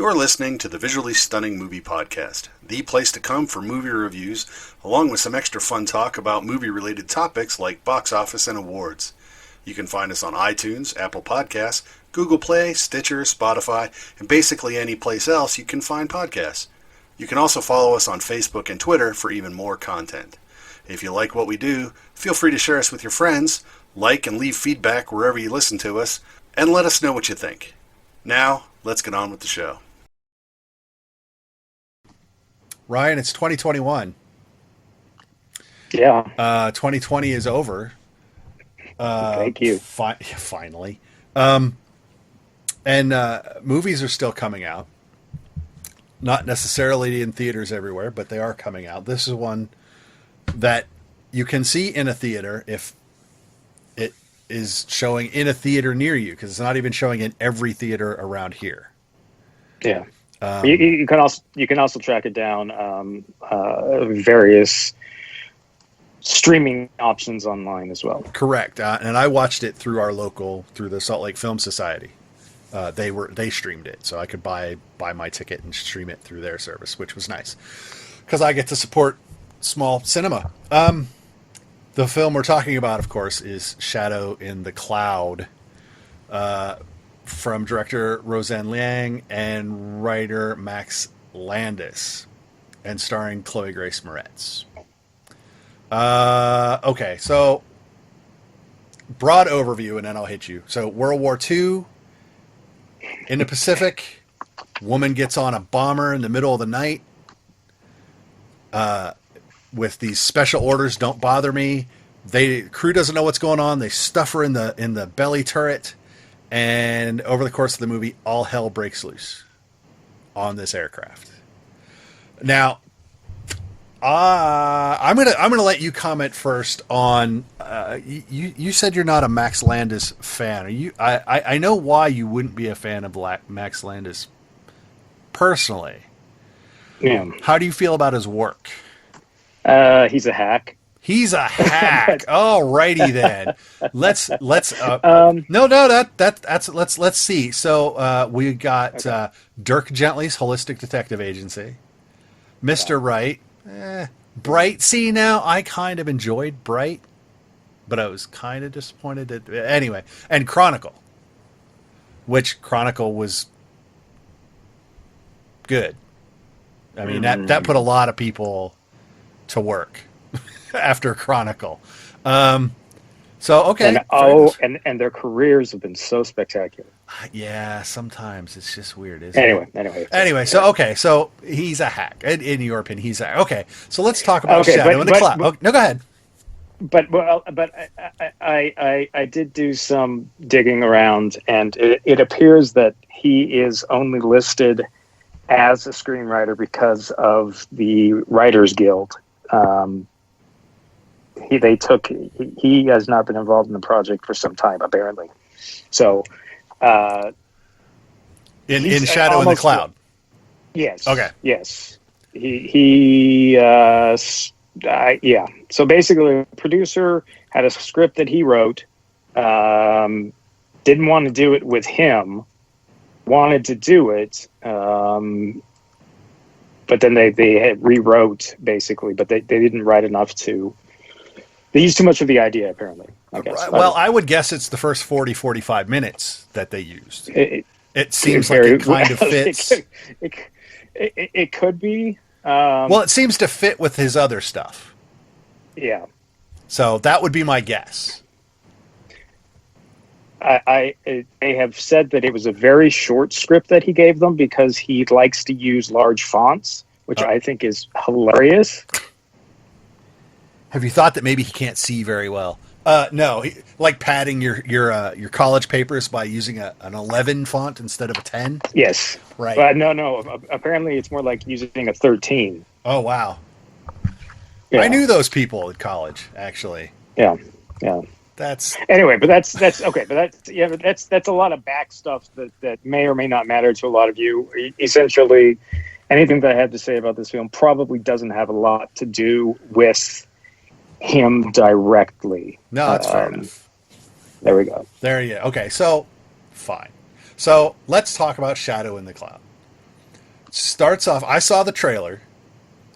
You're listening to the Visually Stunning Movie Podcast, the place to come for movie reviews, along with some extra fun talk about movie-related topics like box office and awards. You can find us on iTunes, Apple Podcasts, Google Play, Stitcher, Spotify, and basically any place else you can find podcasts. You can also follow us on Facebook and Twitter for even more content. If you like what we do, feel free to share us with your friends, like and leave feedback wherever you listen to us, and let us know what you think. Now, let's get on with the show. Ryan, it's 2021. Yeah. 2020 is over. Thank you. Finally. And movies are still coming out. Not necessarily in theaters everywhere, but they are coming out. This is one that you can see in a theater if it is showing in a theater near you, because it's not even showing in every theater around here. Yeah. You can also track it down various streaming options online as well. Correct. And I watched it through the Salt Lake Film Society. They streamed it, so I could buy my ticket and stream it through their service, which was nice because I get to support small cinema. The film we're talking about, of course, is Shadow in the Cloud, from director Roseanne Liang and writer Max Landis, and starring Chloe Grace Moretz. Okay, so broad overview, and then I'll hit you. So World War II, in the Pacific, woman gets on a bomber in the middle of the night with these special orders, don't bother me. Crew doesn't know what's going on. They stuff her in the belly turret, and over the course of the movie, all hell breaks loose on this aircraft. Now, I'm gonna let you comment first on. You said you're not a Max Landis fan. Are you? I know why you wouldn't be a fan of Max Landis personally. Yeah. How do you feel about his work? He's a hack. He's a hack. Alrighty then. Let's let's see. So we got Dirk Gently's Holistic Detective Agency, Mr. Right, Bright. See, now I kind of enjoyed Bright, but I was kind of disappointed anyway. And Chronicle, which Chronicle was good. I mean that put a lot of people to work after Chronicle. So okay. And their careers have been so spectacular. Yeah, sometimes it's just weird, isn't it? Anyway. So he's a hack. In your opinion, he's a hack. Okay, so let's talk about Shadow in the Cloud. No, go ahead. But I did do some digging around, and it appears that he is only listed as a screenwriter because of the Writers Guild. He has not been involved in the project for some time, apparently. So, in Shadow in the Cloud. Yes. Okay. Yes. Yeah. So basically, the producer had a script that he wrote, didn't want to do it with him, wanted to do it, but then they had rewrote basically, but they didn't write enough to. They used too much of the idea, apparently. I guess. Well, I would guess it's the first 45 minutes that they used. It seems like it kind of fits. It could be. Well, it seems to fit with his other stuff. Yeah. So that would be my guess. They have said that it was a very short script that he gave them because he likes to use large fonts, which I think is hilarious. Have you thought that maybe he can't see very well? No, like padding your college papers by using an 11 font instead of a 10. Yes, right. But no. Apparently, it's more like using a 13. Oh wow! Yeah. I knew those people at college, actually. Yeah. That's anyway, but that's okay. But that's a lot of back stuff that may or may not matter to a lot of you. Essentially, anything that I have to say about this film probably doesn't have a lot to do with him directly. No, that's fair enough. There we go. There you go. Okay, so fine. So let's talk about Shadow in the Cloud. starts off. I saw the trailer,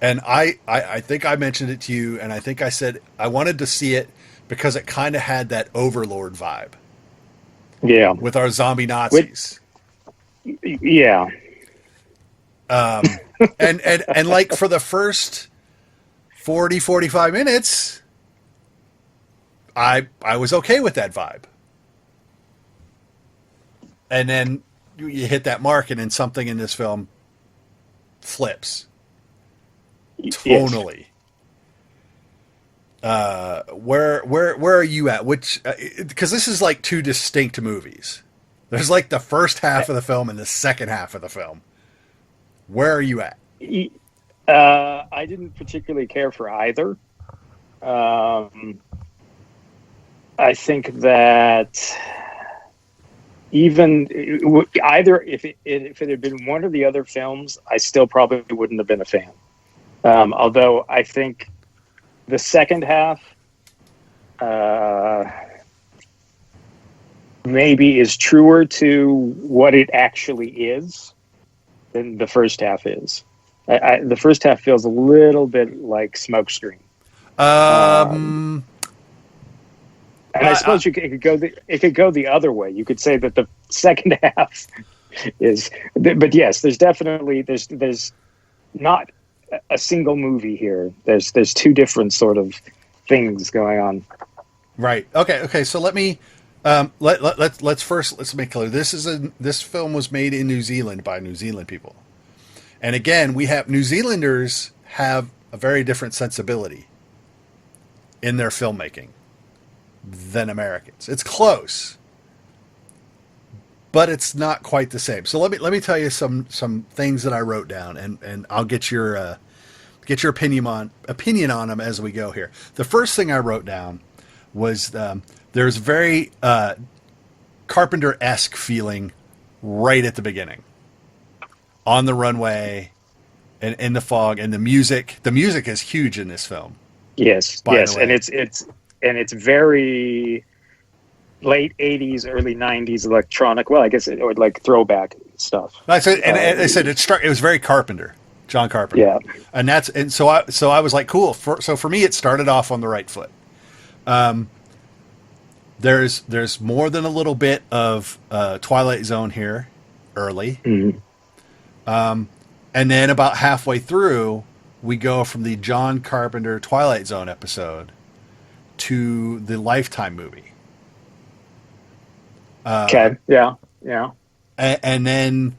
and I think I mentioned it to you, and I think I said I wanted to see it because it kind of had that Overlord vibe. Yeah. With our zombie With, Nazis. yeah. And like for the first 45 minutes, I was okay with that vibe. And then you hit that mark, and then something in this film flips tonally. Yes. Where are you at? Which because this is like two distinct movies. There's like the first half of the film and the second half of the film. Where are you at? I didn't particularly care for either. I think that even either if it had been one of the other films, I still probably wouldn't have been a fan. Although I think the second half maybe is truer to what it actually is than the first half is. The first half feels a little bit like Smokescreen. And I suppose it could go the other way. You could say that the second half is, but yes, there's definitely there's not a single movie here. There's two different sort of things going on. Right. Okay. So let me let's make clear. This film was made in New Zealand by New Zealand people, and again, we have New Zealanders have a very different sensibility in their filmmaking than Americans. It's close, but it's not quite the same. So let me tell you some things that I wrote down, and I'll get your opinion on them as we go here. The first thing I wrote down was there's very Carpenter-esque feeling right at the beginning, on the runway, and in the fog, and the music. The music is huge in this film. Yes, and it's very late 80s, early 90s electronic. Well, I guess it would like throwback stuff. I said, and I said it was very Carpenter, John Carpenter. Yeah, and so I was like, cool. So for me, it started off on the right foot. There's more than a little bit of Twilight Zone here early, and then about halfway through, we go from the John Carpenter Twilight Zone episode to the Lifetime movie. Okay. Yeah. And then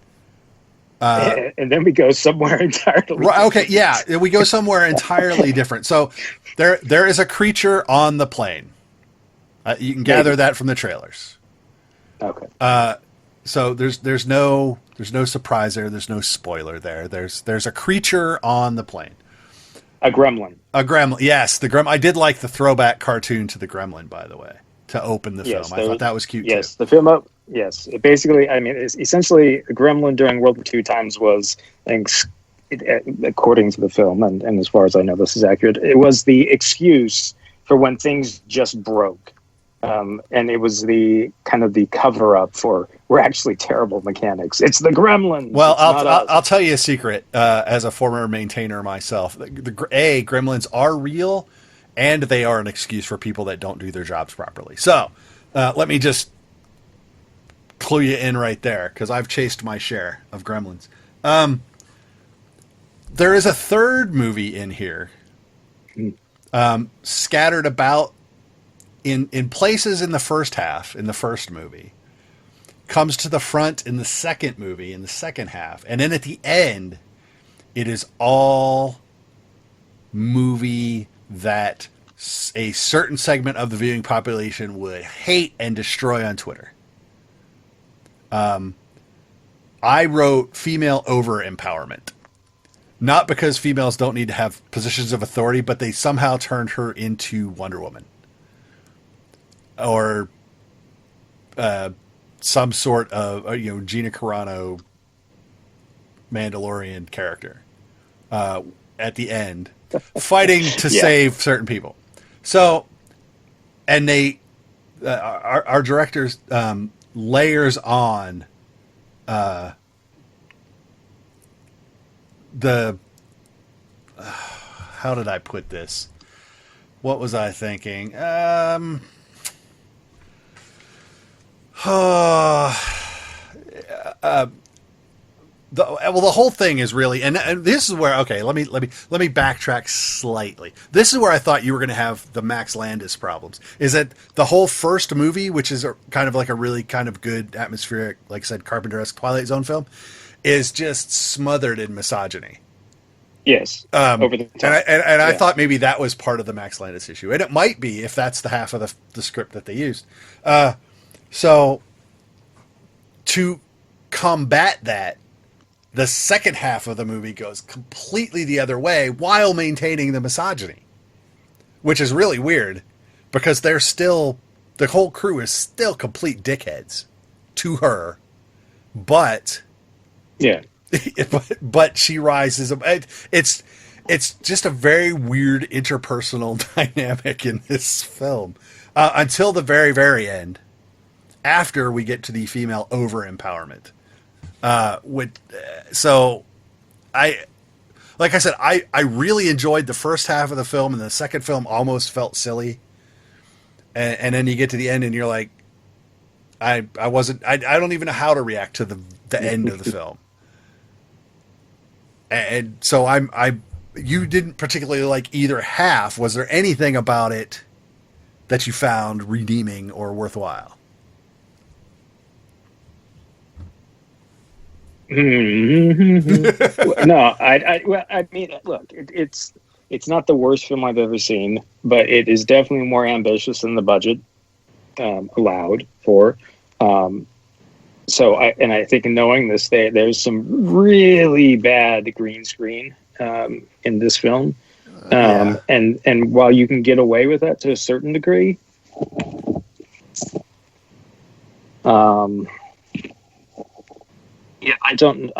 we go somewhere entirely. Right, okay. Yeah, we go somewhere entirely different. So there is a creature on the plane. You can gather that from the trailers. Okay. So there's no surprise there. There's no spoiler there. There's a creature on the plane. A gremlin. Yes, the gremlin. I did like the throwback cartoon to the gremlin, by the way, to open the film. I thought that was cute, yes, too. The film, yes. It basically, I mean, it's essentially, a gremlin during World War II times was, I think, according to the film, and as far as I know this is accurate, it was the excuse for when things just broke. And it was the kind of the cover up for we're actually terrible mechanics. It's the gremlins. Well, I'll tell you a secret. As a former maintainer myself, gremlins are real, and they are an excuse for people that don't do their jobs properly. So let me just clue you in right there, because I've chased my share of gremlins. There is a third movie in here, scattered about in places in the first half, in the first movie, comes to the front in the second movie, in the second half, and then at the end, it is all movie that a certain segment of the viewing population would hate and destroy on Twitter. I wrote female over-empowerment. Not because females don't need to have positions of authority, but they somehow turned her into Wonder Woman. Or some sort of, Gina Carano Mandalorian character at the end, fighting to save certain people. So, and our directors layers on how did I put this? What was I thinking? The whole thing is really, and this is where, okay, let me backtrack slightly. This is where I thought you were going to have the Max Landis problems. Is that the whole first movie, which is kind of like a really kind of good atmospheric, like I said, Carpenter-esque Twilight Zone film, is just smothered in misogyny. Yes, over the top. And I thought maybe that was part of the Max Landis issue, and it might be if that's the half of the script that they used. So to combat that, the second half of the movie goes completely the other way while maintaining the misogyny, which is really weird because the whole crew is still complete dickheads to her, but yeah, but she rises. It's just a very weird interpersonal dynamic in this film until the very, very end, after we get to the female over empowerment. So like I said, I really enjoyed the first half of the film, and the second film almost felt silly. And then you get to the end and you're like, I don't even know how to react to the end of the film. And so you didn't particularly like either half. Was there anything about it that you found redeeming or worthwhile? No, I mean, look, it's not the worst film I've ever seen, but it is definitely more ambitious than the budget allowed for. So I think in knowing this, there's some really bad green screen in this film, and while you can get away with that to a certain degree, yeah, I don't.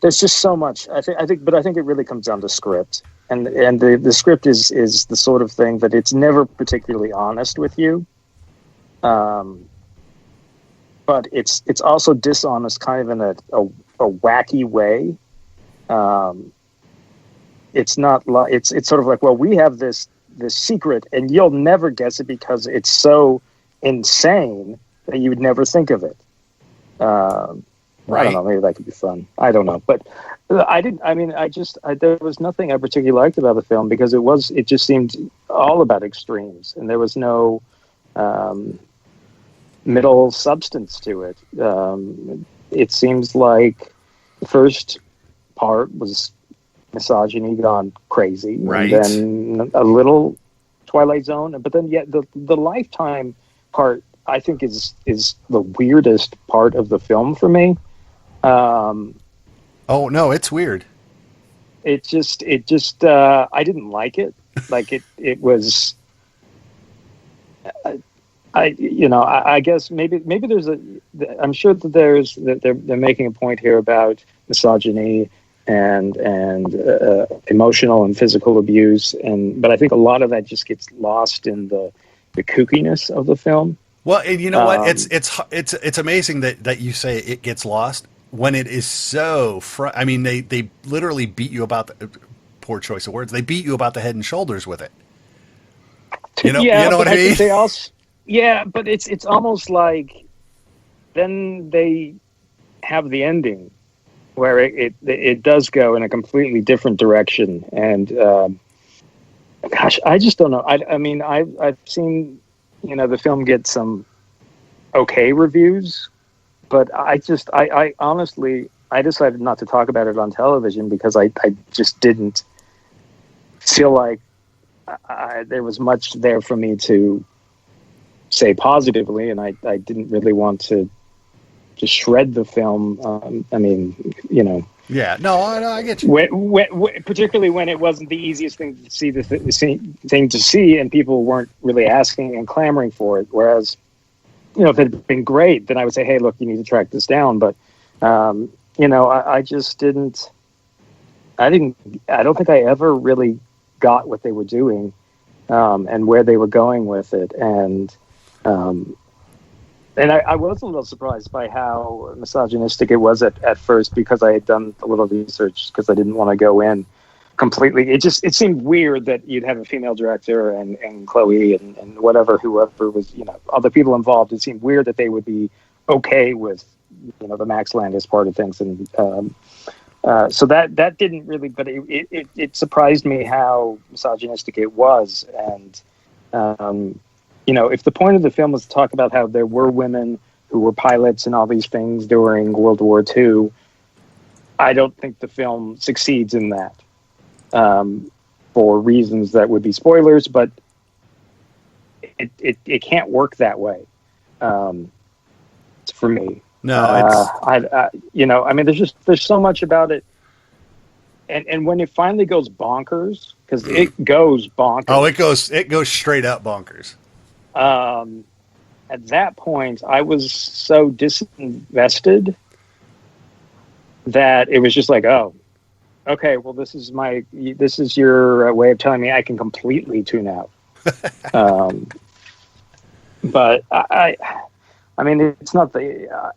There's just so much. I think it really comes down to script, and the script is the sort of thing that it's never particularly honest with you, but it's also dishonest, kind of in a wacky way. It's not like it's sort of like, well, we have this secret, and you'll never guess it because it's so insane that you would never think of it. Right. I don't know. Maybe that could be fun. I don't know, but there was nothing I particularly liked about the film because it just seemed all about extremes, and there was no middle substance to it. It seems like the first part was misogyny gone crazy, right, and then a little Twilight Zone, but then yet the Lifetime part, I think is the weirdest part of the film for me. Oh no, it's weird. It just I didn't like it. Like it was. I guess maybe there's I'm sure that they're making a point here about misogyny and emotional and physical abuse, but I think a lot of that just gets lost in the kookiness of the film. Well, and you know what? It's amazing that you say it gets lost when it is so. I mean, they literally beat you about the poor choice of words. They beat you about the head and shoulders with it. You know what I mean? They also, yeah, but it's almost like then they have the ending where it does go in a completely different direction, and gosh, I just don't know. I mean, I've seen the film get some okay reviews, but I honestly decided not to talk about it on television because I just didn't feel like there was much there for me to say positively, and I didn't really want to shred the film. I mean, Yeah, no, I get you. Particularly when it wasn't the easiest thing to see, thing to see, and people weren't really asking and clamoring for it. Whereas, if it had been great, then I would say, "Hey, look, you need to track this down." But, I just didn't. I don't think I ever really got what they were doing, and where they were going with it, and And I was a little surprised by how misogynistic it was at first, because I had done a little research, because I didn't want to go in completely. It seemed weird that you'd have a female director and Chloe and whoever was, other people involved. It seemed weird that they would be okay with, the Max Landis part of things. And so that didn't really, but it surprised me how misogynistic it was. And, if the point of the film was to talk about how there were women who were pilots and all these things during World War II, I don't think the film succeeds in that, for reasons that would be spoilers, but it can't work that way, for me. No, there's so much about it. And when it finally goes bonkers, because it goes bonkers. Oh, it goes straight up bonkers. At that point, I was so disinvested that it was just like, oh, okay, well, this is your way of telling me I can completely tune out. But I mean, it's not the.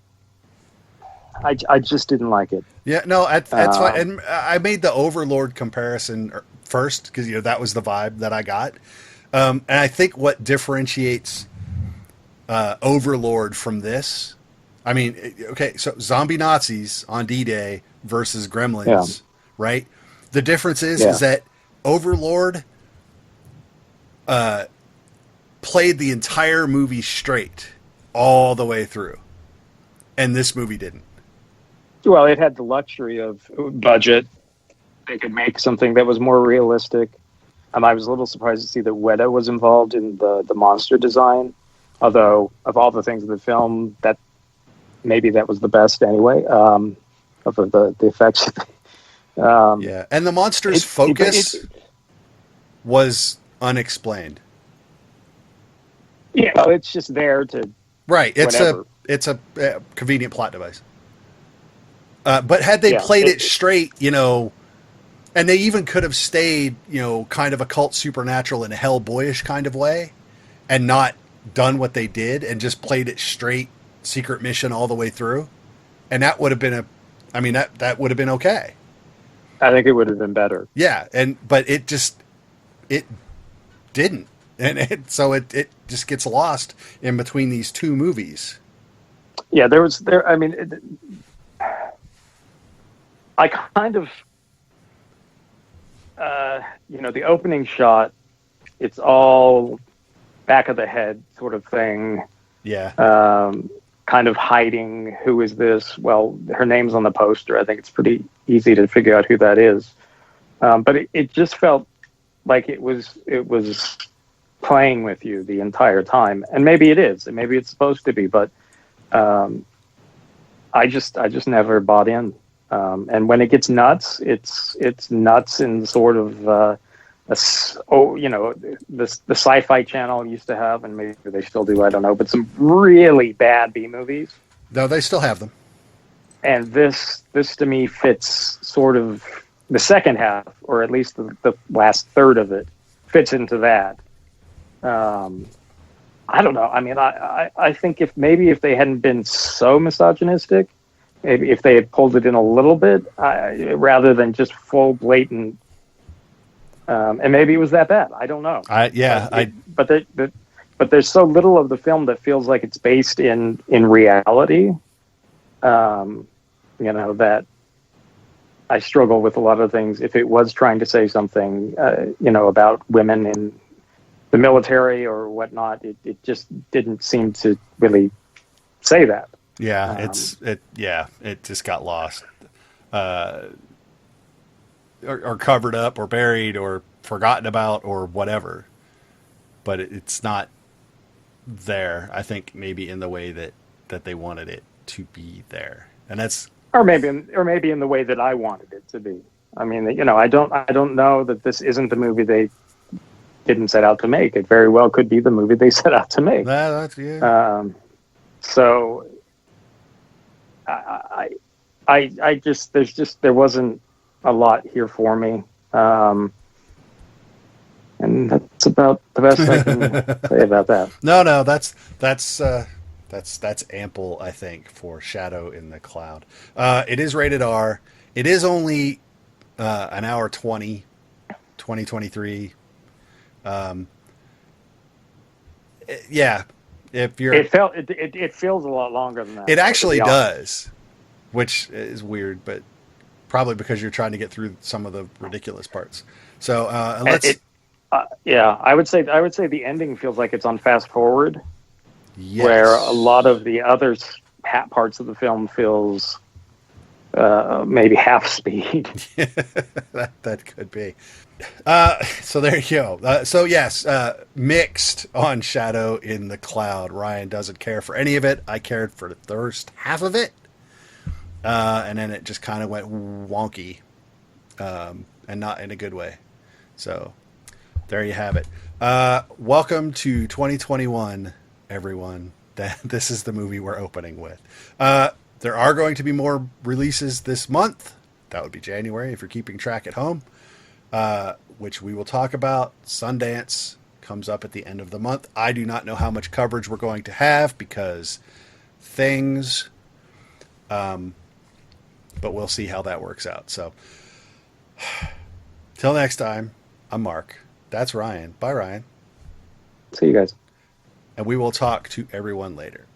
I just didn't like it. Yeah, no, that's fine. And I made the Overlord comparison first because that was the vibe that I got. And I think what differentiates Overlord from this, I mean, okay, so zombie Nazis on D-Day versus Gremlins, right? The difference is that Overlord played the entire movie straight all the way through, and this movie didn't. Well, it had the luxury of budget. They could make something that was more realistic. I was a little surprised to see that Weta was involved in the monster design. Although, of all the things in the film, that was the best anyway, of the effects. And the monster's focus was unexplained. Yeah, it's just there to It's a convenient plot device. But had they played it straight, and they even could have stayed, kind of occult supernatural in a Hellboyish kind of way, and not done what they did and just played it straight secret mission all the way through, and that would have been that would have been okay. I think it would have been better. Yeah, but it didn't, and so it just gets lost in between these two movies. Yeah, I kind of, the opening shot, it's all back of the head sort of thing. Yeah. Kind of hiding, who is this? Well, her name's on the poster. I think it's pretty easy to figure out who that is. But it just felt like it was playing with you the entire time. And maybe it is, and maybe it's supposed to be, but I just never bought in. And when it gets nuts, it's nuts in sort of the Sci-Fi Channel used to have, and maybe they still do, I don't know, but some really bad B movies. No, they still have them. And this to me fits sort of the second half, or at least the last third of it fits into that. I don't know. I mean, I think if they hadn't been so misogynistic, maybe if they had pulled it in a little bit, rather than just full blatant, and maybe it was that bad. I don't know. But there's so little of the film that feels like it's based in reality. That I struggle with a lot of things. If it was trying to say something, about women in the military or whatnot, it just didn't seem to really say that. Yeah, it just got lost, or covered up, or buried, or forgotten about, or whatever. But it's not there. I think maybe in the way that they wanted it to be there, and that's or maybe in the way that I wanted it to be. I mean, I don't know that this isn't the movie they didn't set out to make. It very well could be the movie they set out to make. So. I just there wasn't a lot here for me, and that's about the best I can say about that. No, that's That's ample, I think, for Shadow in the Cloud. It is rated R. It is only an hour 2023. Yeah, if you're, it feels a lot longer than that. it actually does, which is weird, but probably because you're trying to get through some of the ridiculous parts. So I would say the ending feels like it's on fast forward, yes. where a lot of the other parts of the film feels maybe half speed. that could be. So there you go. So yes, mixed on Shadow in the Cloud. Ryan doesn't care for any of it. I cared for the first half of it, and then it just kind of went wonky, and not in a good way. So there you have it. Welcome to 2021, everyone. This is the movie we're opening with. There are going to be more releases this month. That would be January if you're keeping track at home, which we will talk about. Sundance comes up at the end of the month. I do not know how much coverage we're going to have because things, but we'll see how that works out. So till next time, I'm Mark. That's Ryan. Bye, Ryan. See you guys. And we will talk to everyone later.